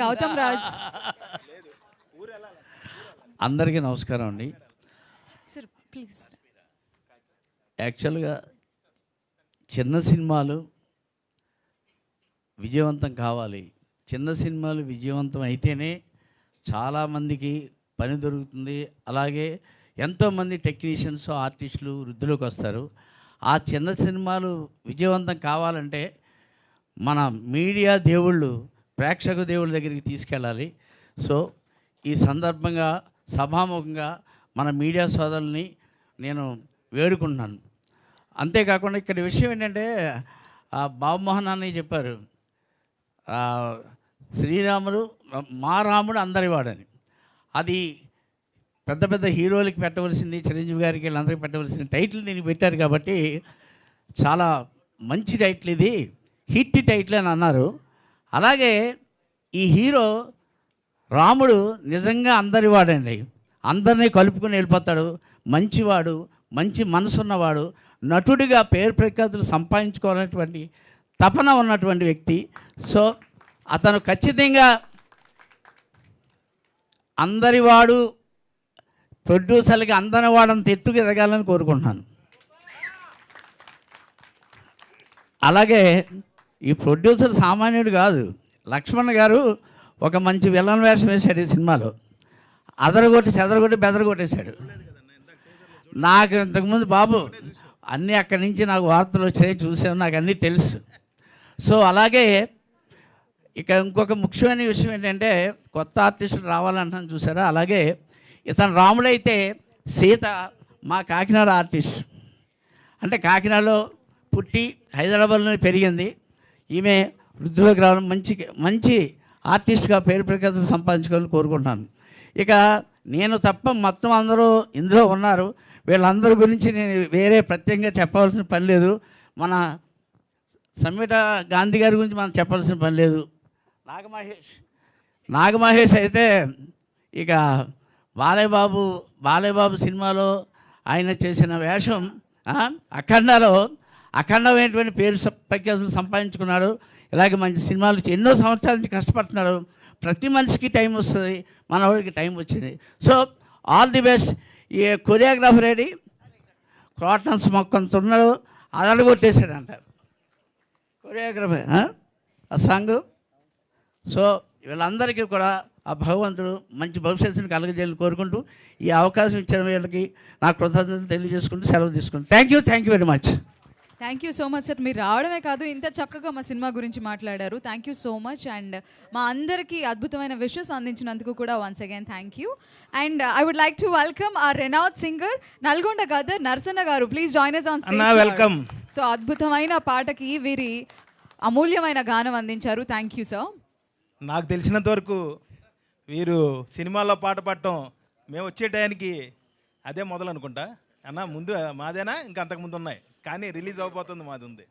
గౌతమ్ రాజ్. అందరికీ నమస్కారం అండి. Sir please. యాక్చువల్గా చిన్న సినిమాలు విజయవంతం కావాలి. చిన్న సినిమాలు విజయవంతం అయితేనే చాలామందికి పని దొరుకుతుంది. అలాగే ఎంతోమంది టెక్నీషియన్స్, ఆర్టిస్టులు వృద్ధిలోకి వస్తారు. ఆ చిన్న సినిమాలు విజయవంతం కావాలంటే మన మీడియా దేవుళ్ళు, ప్రేక్షక దేవుళ్ళ దగ్గరికి తీసుకెళ్ళాలి. సో ఈ సందర్భంగా సభాముఖంగా మన మీడియా సోదరుల్ని నేను వేడుకుంటున్నాను. అంతేకాకుండా ఇక్కడ విషయం ఏంటంటే బాబుమోహన్ అన్నయ్య చెప్పారు, శ్రీరాముడు మా రాముడు అందరి వాడని. అది పెద్ద పెద్ద హీరోలకి పెట్టవలసింది, చిరంజీవి గారికి వీళ్ళందరికీ పెట్టవలసిన టైటిల్ దీనికి పెట్టారు కాబట్టి చాలా మంచి టైటిల్, ఇది హిట్ టైటిల్ అని అన్నారు. అలాగే ఈ హీరో రాముడు నిజంగా అందరి వాడండి, అందరినీ కలుపుకొని వెళ్ళిపోతాడు. మంచివాడు, మంచి మనసున్నవాడు, నటుడిగా పేరు ప్రఖ్యాతులు సంపాదించుకోవాలనేటువంటి తపన ఉన్నటువంటి వ్యక్తి. సో అతను ఖచ్చితంగా అందరివాడు, ప్రొడ్యూసర్లకి అందని వాడంత ఎత్తుకు ఎదగాలని కోరుకుంటున్నాను. అలాగే ఈ ప్రొడ్యూసర్ సామాన్యుడు కాదు. లక్ష్మణ్ గారు ఒక మంచి విలన్ వేషం వేశాడు ఈ సినిమాలో. చెదరగొట్టి బెదరగొట్టేశాడు. నాకు ఇంతకుముందు బాబు అన్నీ అక్కడి నుంచి నాకు వార్తలు వచ్చాయి, చూసాను, నాకు అన్నీ తెలుసు. సో అలాగే ఇక ఇంకొక ముఖ్యమైన విషయం ఏంటంటే కొత్త ఆర్టిస్టులు రావాలంటాను చూసారా. అలాగే ఇతను రాముడైతే సీత మా కాకినాడ ఆర్టిస్ట్, అంటే కాకినాడలో పుట్టి హైదరాబాద్లో పెరిగింది. ఈమె వృద్ధిలోకి రావడం, మంచి ఆర్టిస్ట్గా పేరు ప్రఖ్యాతులు సంపాదించుకోవాలని కోరుకుంటున్నాను. ఇక నేను తప్ప మొత్తం అందరూ ఇందులో ఉన్నారు. వీళ్ళందరి గురించి నేను వేరే ప్రత్యేకంగా చెప్పవలసిన పని లేదు. మన సంయుట గాంధీ గారి గురించి మనం చెప్పాల్సిన పని లేదు. నాగమహేష్ అయితే ఇక బాలయ్యబాబు సినిమాలో ఆయన చేసిన వేషం అఖండమైనటువంటి పేరు ప్రఖ్యాతులు సంపాదించుకున్నాడు. ఇలాగే మంచి సినిమాలు ఎన్నో సంవత్సరాల నుంచి కష్టపడుతున్నాడు. ప్రతి మనిషికి టైం వస్తుంది, మన వాడికి టైం వచ్చింది. So all the best. ఈ కొరియోగ్రాఫర్ ఏడి క్రాటన్స్ మొక్కంత ఉన్నాడు, అదడగొట్టేశాడంట కొరియోగ్రాఫర్ ఆ సాంగ్. సో వీళ్ళందరికీ కూడా ఆ భగవంతుడు మంచి భవిష్యత్తుని కలగజేయాలని కోరుకుంటూ ఈ అవకాశం ఇచ్చిన వీళ్ళకి నా కృతజ్ఞతలు తెలియజేసుకుంటూ సెలవు తీసుకుంటాను. Thank you very much. Thank you so much sir. మీరు రావడమే కాదు, ఇంత చక్కగా మా సినిమా గురించి మాట్లాడారు. Thank you so much. And మా అందరికీ అద్భుతమైన విషెస్ అందించినందుకు కూడా once again thank you. And I would like to welcome our renowned singer Nalgonda Gaddar Narasanna garu. Please join us on stage. Welcome. So అద్భుతమైన పాటకి వీరి అమూల్యమైన గానం అందించారు. Thank you sir. నాకు తెలిసినంత వరకు వీరు సినిమాల్లో పాట పాడటం మేము వచ్చే టైంకి అదే మొదలు అనుకుంటా. అన్న ముందు మాదేనా ఇంకా అంతకుముందు ఉన్నాయి, కానీ రిలీజ్ అవ్వబోతుంది మాది ఉంది.